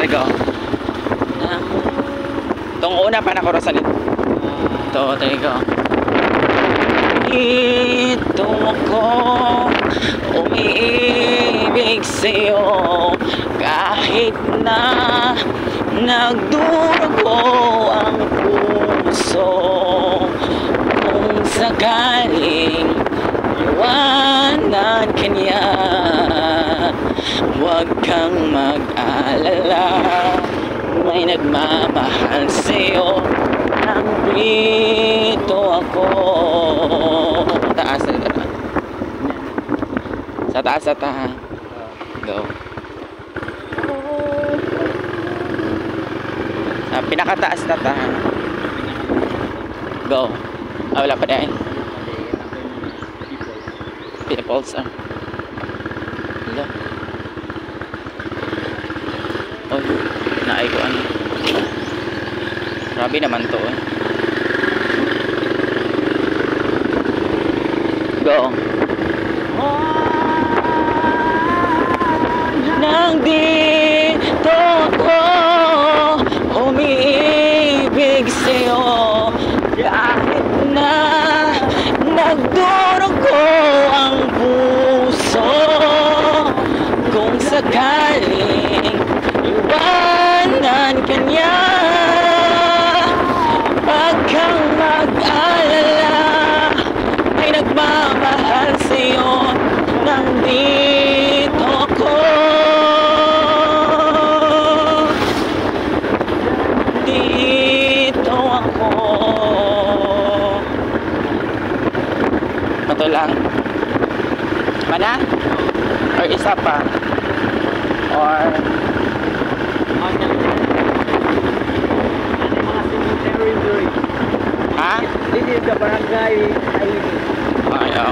Go. Itong una pa na korasan ito. Ito, there you go. Ito ako, umiibig sa'yo, kahit na nagdurugo ang puso. Kung sakaling iwanan ka niya, huwag kang mag-alala, may nagmamahal sa'yo. Nandito ako. Taas na ito. Sa taas na tahan. Go. Sa pinakataas na tahan. Go. Ah, wala pa dahil. Peoples ah. Hello. Oh, naay ko ano. Grabe naman to eh. Go. Nandito ako, umiibig sa'yo, kahit na nagdurugo ang puso. Kung sakaling iwanan ka niya, huwag kang mag-alala, may nagmamahal sa'yo. Nandito ako. Dito ako. Ito lang. Mana? Or isa pa? Or ha? This is the barangay ID. Ayaw.